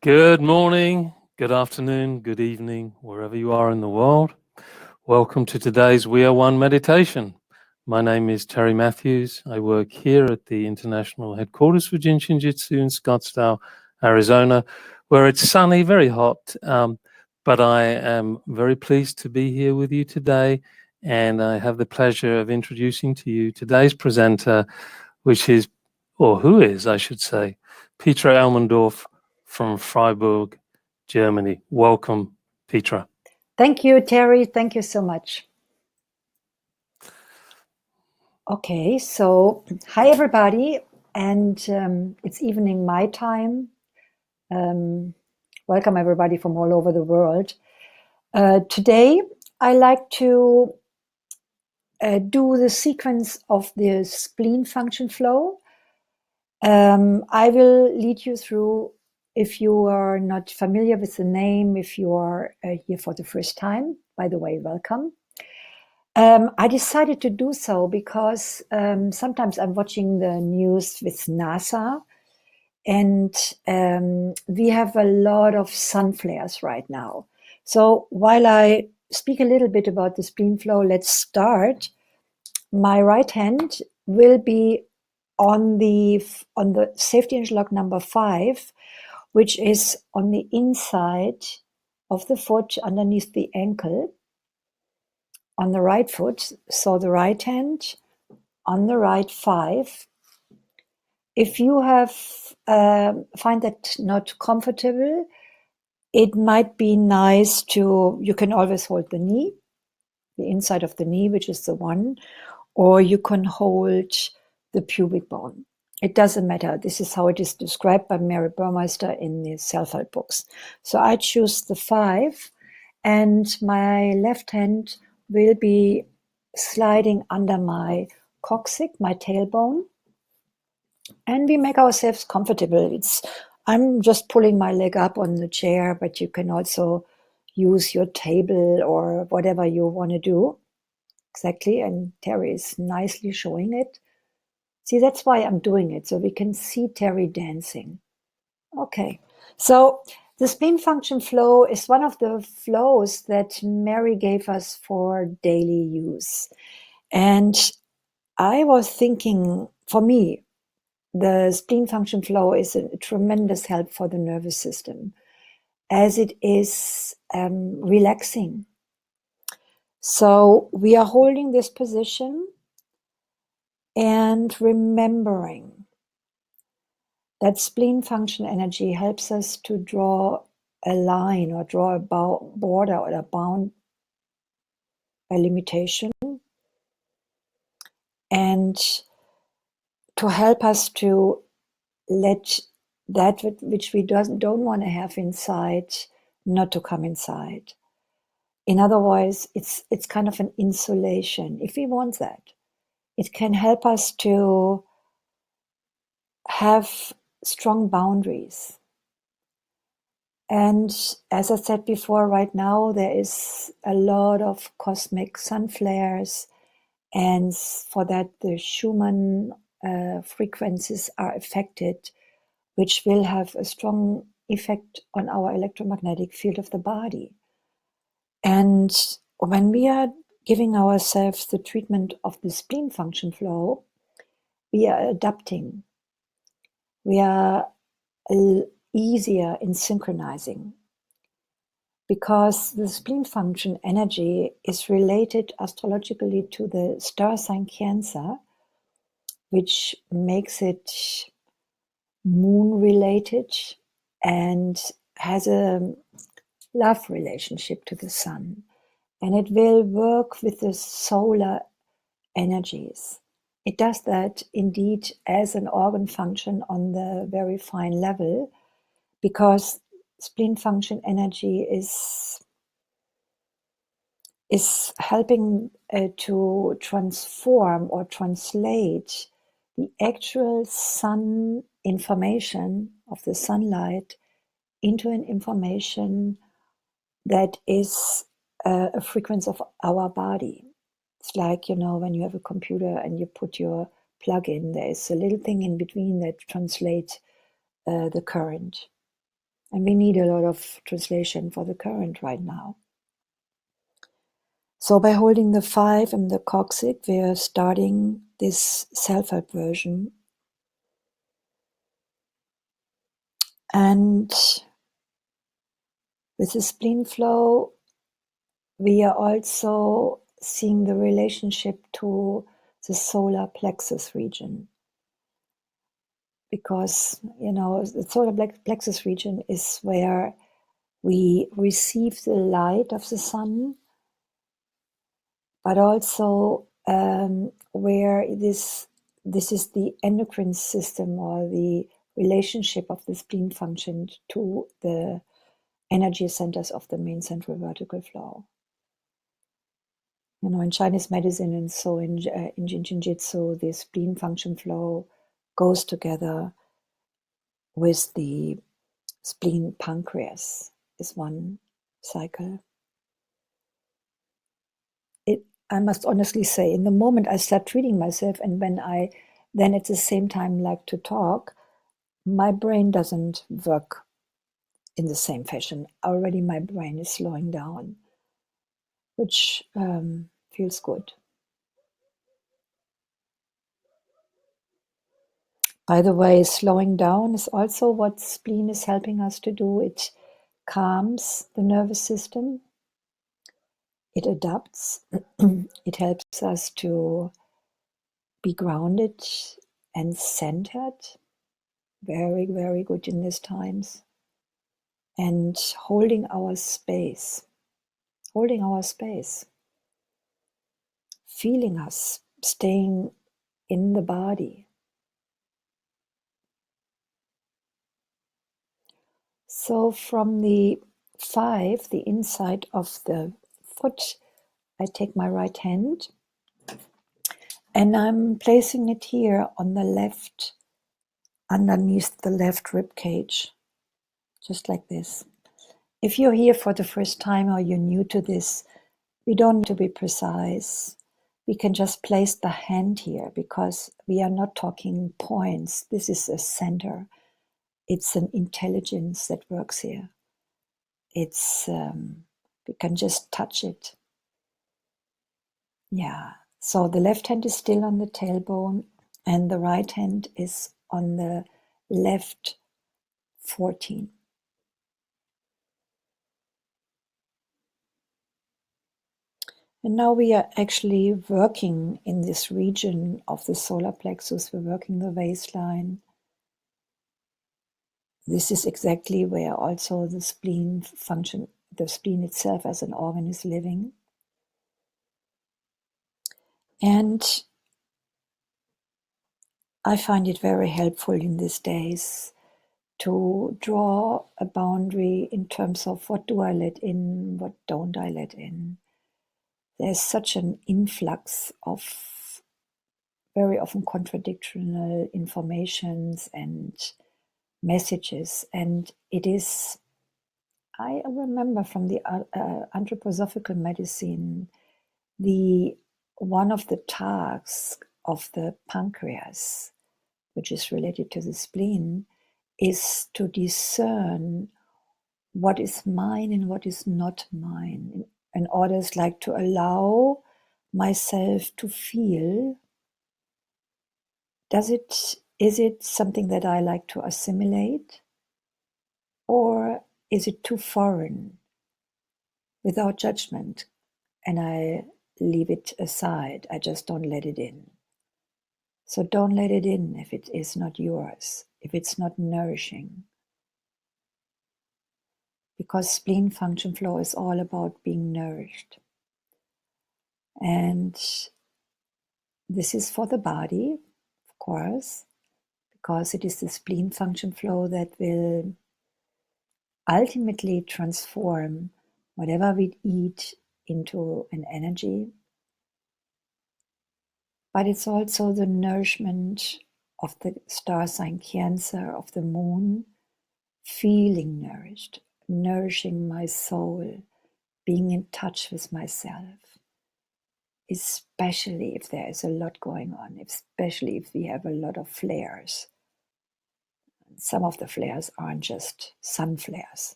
Good morning, good afternoon, good evening, wherever you are in the world. Welcome to today's We Are One meditation. My name is Terry Matthews. I work here at the international headquarters for Jin Shin Jyutsu in Scottsdale, Arizona, where it's sunny, very hot. But I am very pleased to be here with you today, and I have the pleasure of introducing to you today's presenter, which is, or who is, I should say, Petra Elmendorff from Freiburg, Germany. Welcome, Petra. Thank you, Terry. Thank you so much. Okay, so hi, everybody. And it's evening my time. Welcome, everybody from all over the world. Today, I like to do the sequence of the Spleen Function Flow. I will lead you through, if you are not familiar with the name, if you are here for the first time, by the way, welcome. I decided to do so because sometimes I'm watching the news with NASA, and we have a lot of sun flares right now. So while I speak a little bit about the spleen flow, let's start. My right hand will be on the safety interlock number 5, which is on the inside of the foot underneath the ankle. On the right foot, so the right hand on the right 5. If you have find that not comfortable, it might be nice to, you can always hold the knee, the inside of the knee, which is the 1, or you can hold the pubic bone. It doesn't matter. This is how it is described by Mary Burmeister in the self-help books. So I choose the 5, and my left hand will be sliding under my coccyx, my tailbone, and we make ourselves comfortable. I'm just pulling my leg up on the chair, but you can also use your table or whatever you want to do. Exactly, and Terry is nicely showing it. See, that's why I'm doing it, so we can see Terry dancing. Okay, so the Spleen Function Flow is one of the flows that Mary gave us for daily use. And I was thinking, for me, the Spleen Function Flow is a tremendous help for the nervous system, as it is relaxing. So we are holding this position and remembering that spleen function energy helps us to draw a line or draw a border or a bound, a limitation, and to help us to let that which we don't want to have inside not to come inside. In other words, it's kind of an insulation. If we want that, it can help us to have strong boundaries. And as I said before, right now there is a lot of cosmic sun flares, and for that the Schumann frequencies are affected, which will have a strong effect on our electromagnetic field of the body. And when we are giving ourselves the treatment of the spleen function flow, we are adapting. We are easier in synchronizing, because the spleen function energy is related astrologically to the star sign Cancer, which makes it moon related and has a love relationship to the sun, and it will work with the solar energies. It does that indeed as an organ function on the very fine level, because spleen function energy is helping to transform or translate the actual sun information of the sunlight into an information that is a frequency of our body. It's like, when you have a computer and you put your plug in, there is a little thing in between that translates the current. And we need a lot of translation for the current right now. So by holding the 5 and the coccyx, we are starting this self-help version. And with the spleen flow, we are also seeing the relationship to the solar plexus region. Because, the solar plexus region is where we receive the light of the sun, but also where this is the endocrine system, or the relationship of the spleen function to the energy centers of the main central vertical flow. In Chinese medicine, and so in Jin Shin Jyutsu, the spleen function flow goes together with the spleen pancreas, is one cycle. I must honestly say, in the moment I start treating myself, and when I then at the same time like to talk, my brain doesn't work in the same fashion. Already my brain is slowing down, which feels good. By the way, slowing down is also what spleen is helping us to do. It calms the nervous system. It adapts. It helps us to be grounded and centered. Very, very good in these times. And holding our space, feeling us, staying in the body. So from the 5, the inside of the foot, I take my right hand and I'm placing it here on the left, underneath the left rib cage, just like this. If you're here for the first time or you're new to this, we don't need to be precise. We can just place the hand here, because we are not talking points. This is a center. It's an intelligence that works here. It's we can just touch it. Yeah. So the left hand is still on the tailbone, and the right hand is on the left 14. And now we are actually working in this region of the solar plexus. We're working the waistline. This is exactly where also the spleen function, the spleen itself as an organ, is living. And I find it very helpful in these days to draw a boundary in terms of what do I let in, what don't I let in. There's such an influx of very often contradictory informations and messages, and it is, I remember from the anthroposophical medicine, one of the tasks of the pancreas, which is related to the spleen, is to discern what is mine and what is not mine, in order like to allow myself to feel, is it something that I like to assimilate, or is it too foreign, without judgment, and I leave it aside. I just don't let it in. So don't let it in if it is not yours, if it's not nourishing. Because spleen function flow is all about being nourished. And this is for the body, of course, because it is the spleen function flow that will ultimately transform whatever we eat into an energy. But it's also the nourishment of the star sign Cancer, of the moon, feeling nourished, nourishing my soul, being in touch with myself, especially if there is a lot going on, especially if we have a lot of flares. Some of the flares aren't just sun flares.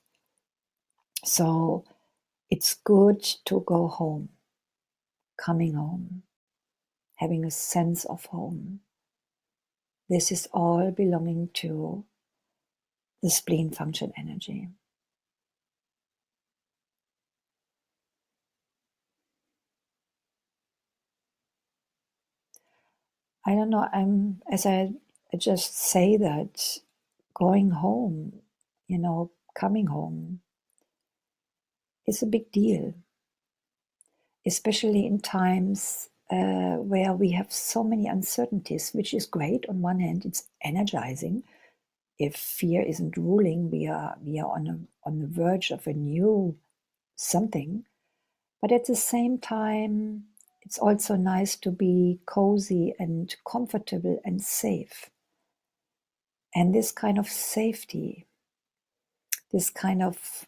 So it's good to go home, coming home, having a sense of home. This is all belonging to the spleen function energy. I don't know, as I just say that, going home, coming home is a big deal, especially in times where we have so many uncertainties, which is great. On one hand, it's energizing. If fear isn't ruling, we are on the verge of a new something. But at the same time, it's also nice to be cozy and comfortable and safe. And this kind of safety, this kind of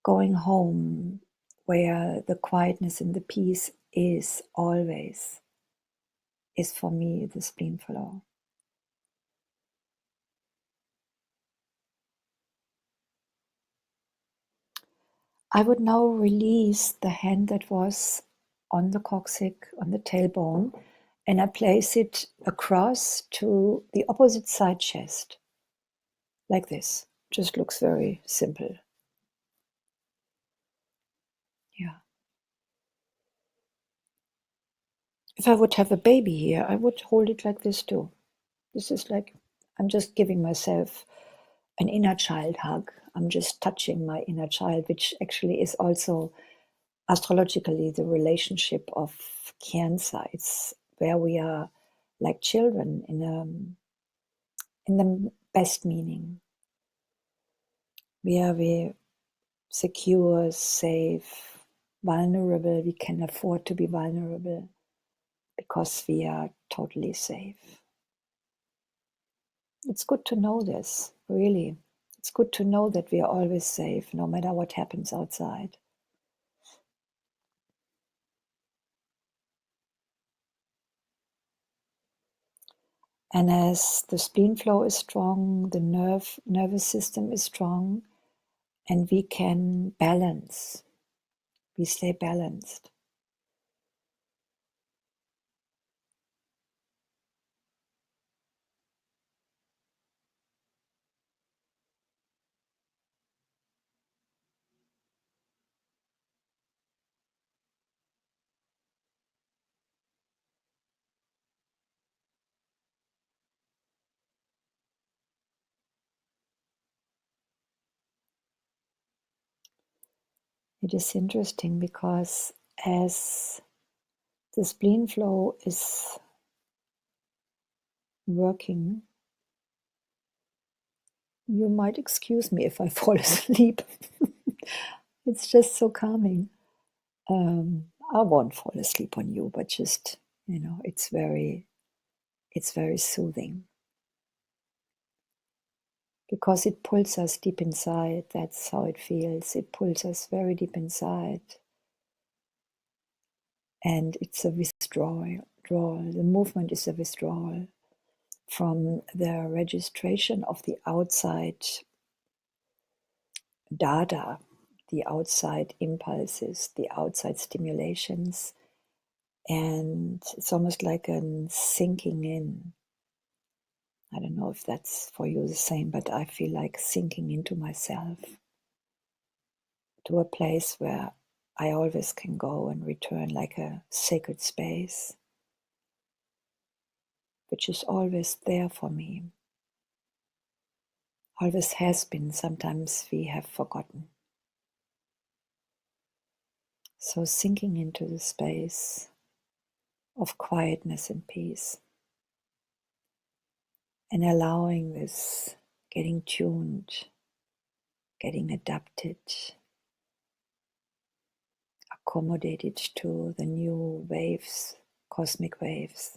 going home where the quietness and the peace is always, is for me the spleen flow. I would now release the hand that was on the coccyx, on the tailbone, and I place it across to the opposite side chest, like this. Just looks very simple. Yeah. If I would have a baby here, I would hold it like this too. This is like, I'm just giving myself an inner child hug. I'm just touching my inner child, which actually is also astrologically the relationship of Cancer. It's where we are like children in the best meaning. We are secure, safe, vulnerable. We can afford to be vulnerable because we are totally safe. It's good to know this, really. It's good to know that we are always safe, no matter what happens outside. And as the spleen flow is strong, the nervous system is strong, and we can balance. We stay balanced. It is interesting because as the spleen flow is working, you might excuse me if I fall asleep. It's just so calming. I won't fall asleep on you, but just, it's very soothing. Because it pulls us deep inside. That's how it feels. It pulls us very deep inside. And it's a withdrawal. The movement is a withdrawal from the registration of the outside data, the outside impulses, the outside stimulations. And it's almost like a sinking in. I don't know if that's for you the same, but I feel like sinking into myself, to a place where I always can go and return, like a sacred space, which is always there for me. Always has been. Sometimes we have forgotten. So sinking into the space of quietness and peace, and allowing this, getting tuned, getting adapted, accommodated to the new waves, cosmic waves.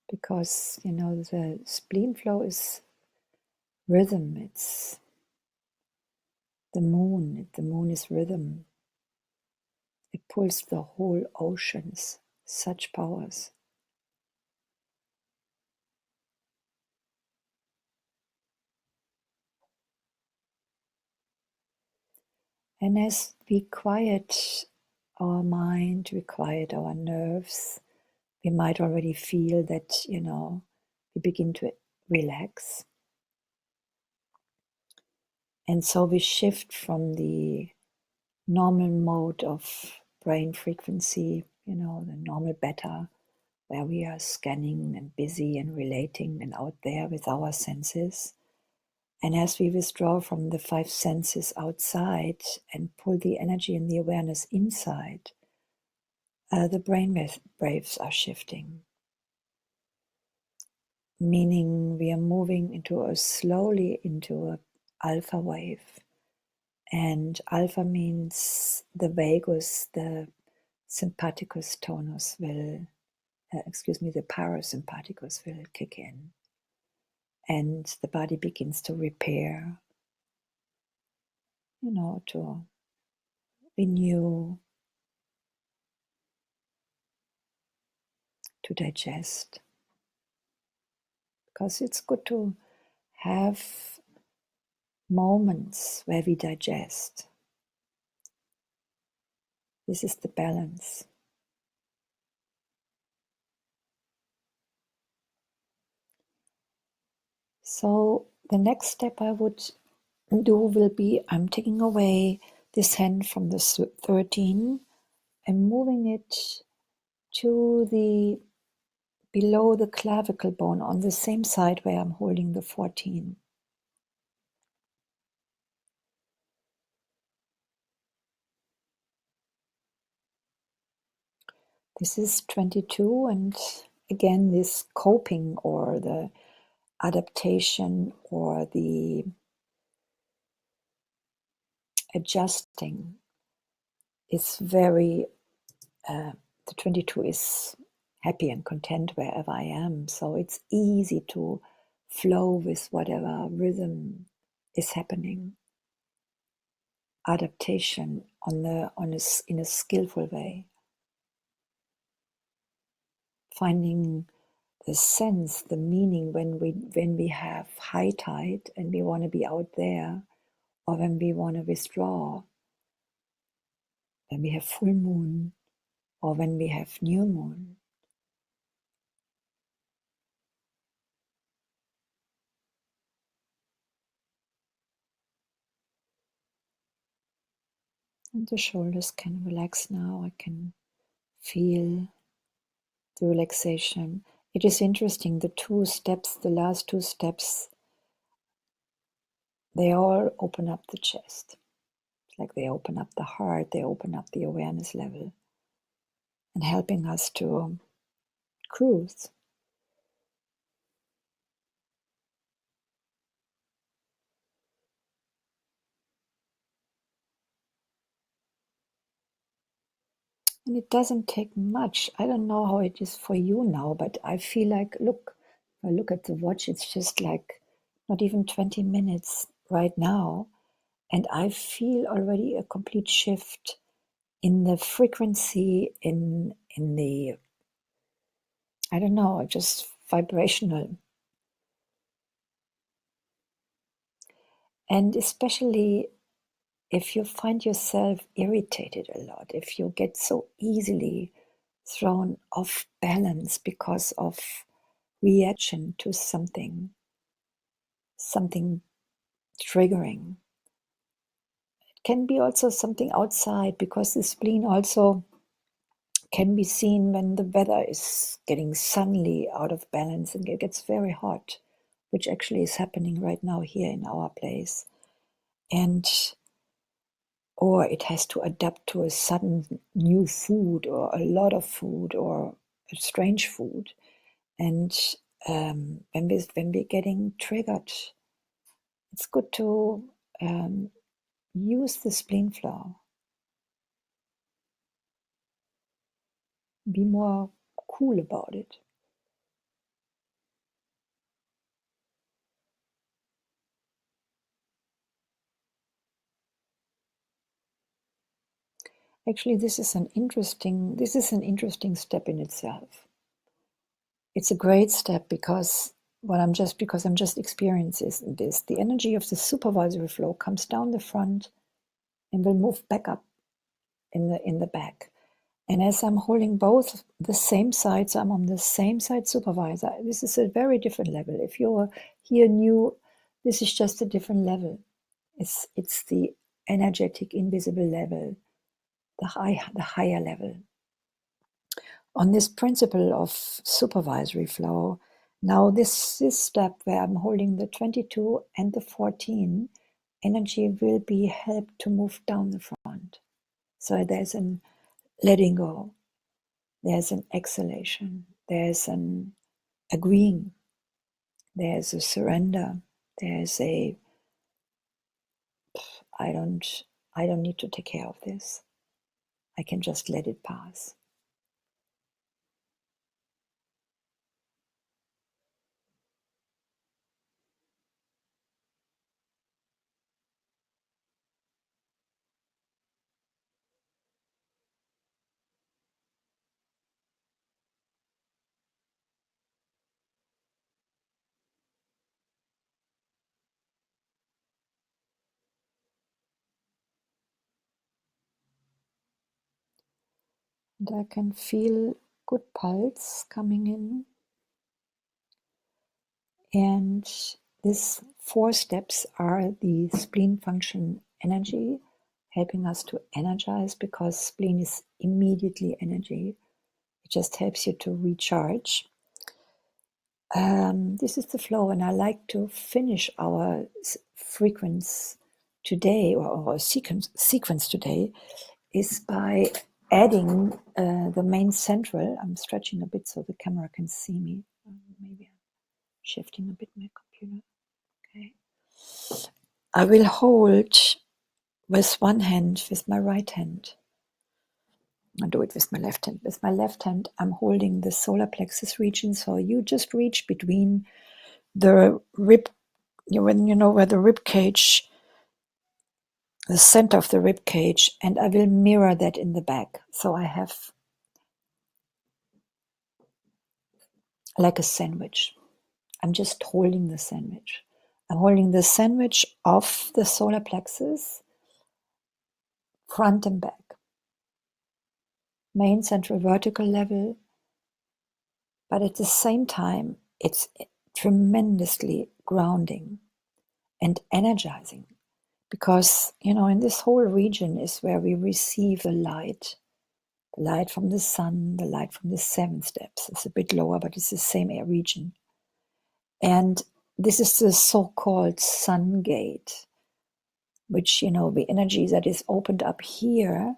Because, the spleen flow is rhythm. It's the moon. The moon is rhythm. It pulls the whole oceans such powers. And as we quiet our mind, we quiet our nerves, we might already feel that, we begin to relax. And so we shift from the normal mode of brain frequency, the normal beta, where we are scanning and busy and relating and out there with our senses. And as we withdraw from the five senses outside and pull the energy and the awareness inside, the brain waves are shifting, meaning we are moving slowly into a alpha wave. And alpha means the vagus, the sympathicus tonus the parasympathicus will kick in. And the body begins to repair, to renew, to digest. Because it's good to have moments where we digest. This is the balance. So the next step I would do will be, I'm taking away this hand from the 13 and moving it to the below the clavicle bone on the same side where I'm holding the 14. This is 22, and again, this coping or the adaptation or the adjusting is very, the 22 is happy and content wherever I am. So it's easy to flow with whatever rhythm is happening. Adaptation in a skillful way. Finding the sense, the meaning when we have high tide and we want to be out there, or when we want to withdraw, when we have full moon, or when we have new moon. And the shoulders can relax now. I can feel the relaxation. It is interesting, the last two steps, they all open up the chest. It's like they open up the heart, they open up the awareness level, and helping us to cruise. And it doesn't take much. I don't know how it is for you now, but I feel like, if I look at the watch, it's just like not even 20 minutes right now. And I feel already a complete shift in the frequency, in the, I don't know, just vibrational. And especially if you find yourself irritated a lot, if you get so easily thrown off balance because of reaction to something triggering. It can be also something outside, because the spleen also can be seen when the weather is getting suddenly out of balance and it gets very hot, which actually is happening right now here in our place. And or it has to adapt to a sudden new food or a lot of food or a strange food. And when we're getting triggered, it's good to use the spleen flow. Be more cool about it. Actually, this is an interesting step in itself. It's a great step because I'm just experiencing this. The energy of the supervisory flow comes down the front and will move back up in the back. And as I'm holding both the same sides, I'm on the same side supervisor. This is a very different level. If you're here new, this is just a different level. It's the energetic, invisible level, the higher level. On this principle of supervisory flow, now this step where I'm holding the 22 and the 14, energy will be helped to move down the front. So there's an letting go, there's an exhalation, there's an agreeing, there's a surrender, there's a I don't need to take care of this. I can just let it pass. And I can feel good pulse coming in. And these 4 steps are the spleen function energy, helping us to energize because spleen is immediately energy. It just helps you to recharge. This is the flow, and I like to finish our frequency today, or our sequence today, is by adding the main central. I'm stretching a bit so the camera can see me. Maybe I'm shifting a bit my computer. Okay. I will hold with one hand, with my right hand. I'll do it with my left hand. With my left hand, I'm holding the solar plexus region. So you just reach between the rib, when you know where the rib cage, the center of the rib cage, and I will mirror that in the back. So I have like a sandwich. I'm just holding the sandwich. I'm holding the sandwich of the solar plexus, front and back. Main central vertical level, but at the same time, it's tremendously grounding and energizing because, in this whole region is where we receive the light from the sun, the light from the 7 steps. It's a bit lower, but it's the same air region. And this is the so-called sun gate, which, the energy that is opened up here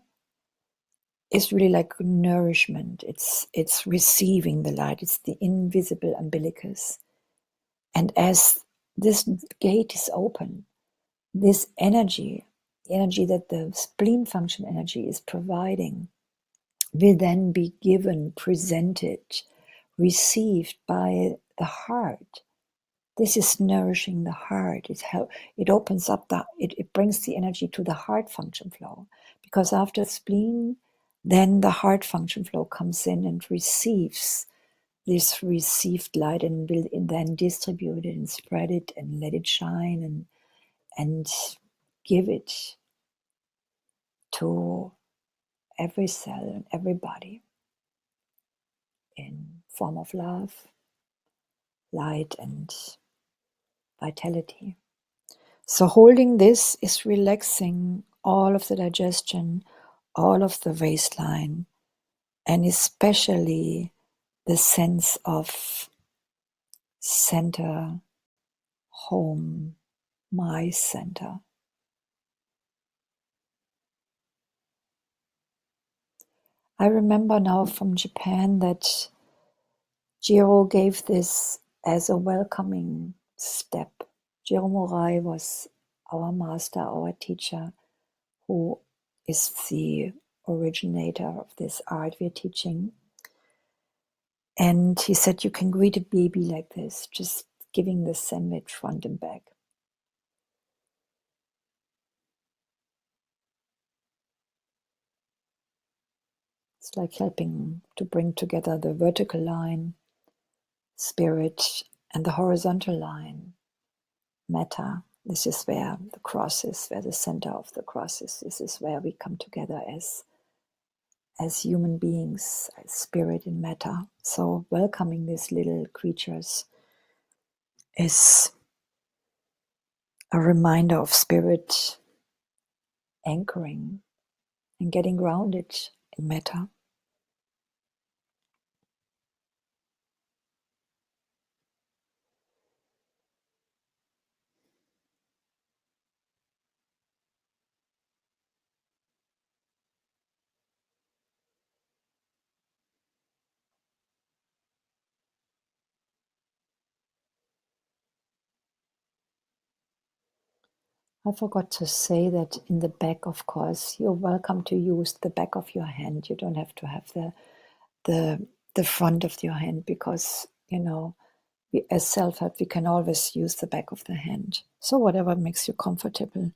is really like nourishment. It's receiving the light. It's the invisible umbilicus. And as this gate is open, this energy, the energy that the spleen function energy is providing, will then be given, presented, received by the heart. This is nourishing the heart. It opens up it brings the energy to the heart function flow. Because after spleen, then the heart function flow comes in and receives this received light and will then distribute it and spread it and let it shine and give it to every cell and every body in form of love, light, and vitality. So holding this is relaxing all of the digestion, all of the waistline, and especially the sense of center, home, my center. I remember now from Japan that Jiro gave this as a welcoming step. Jiro Murai was our master, our teacher, who is the originator of this art we're teaching. And he said, you can greet a baby like this, just giving the sandwich front and back. It's like helping to bring together the vertical line, spirit, and the horizontal line, matter. This is where the cross is, where the center of the cross is. This is where we come together as human beings, as spirit and matter. So welcoming these little creatures is a reminder of spirit anchoring and getting grounded in matter. I forgot to say that in the back, of course, you're welcome to use the back of your hand. You don't have to have the front of your hand, because, you know, we, as self-help, we can always use the back of the hand. So whatever makes you comfortable.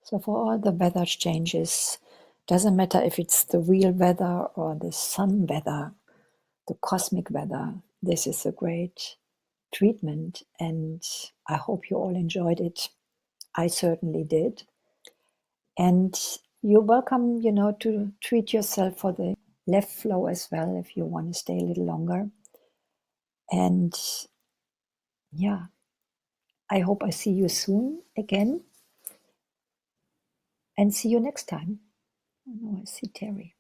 So for all the weather changes, doesn't matter if it's the real weather or the sun weather, the cosmic weather, this is a great treatment, and I hope you all enjoyed it. I certainly did. And you're welcome, you know, to treat yourself for the left flow as well if you want to stay a little longer. And yeah, I hope I see you soon again. And see you next time. Oh, I see Terry.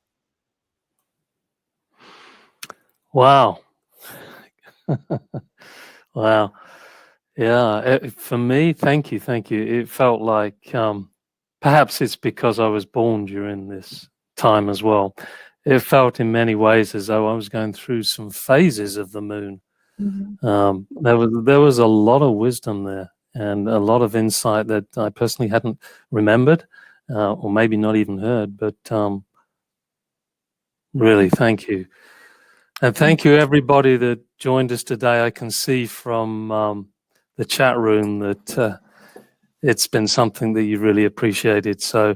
Wow. Wow. Yeah, for me, thank you. It felt like perhaps it's because I was born during this time as well. It felt in many ways as though I was going through some phases of the moon. Mm-hmm. There was a lot of wisdom there and a lot of insight that I personally hadn't remembered, or maybe not even heard. But really, thank you. And thank you, everybody that joined us today. I can see from the chat room that it's been something that you really appreciated. So,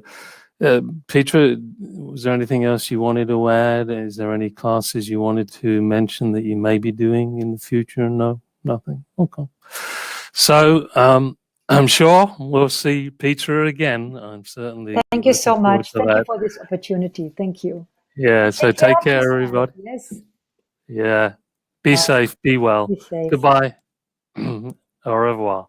Petra, was there anything else you wanted to add? Is there any classes you wanted to mention that you may be doing in the future? No, nothing. Okay. So, I'm sure we'll see Petra again. I'm certainly Thank you looking so forward much. to Thank you that. for this opportunity. Thank you. Yeah. So Take care take of care, yourself. everybody. Yes. Yeah. Be Bye. safe. Be well. Be safe. Goodbye. Au revoir.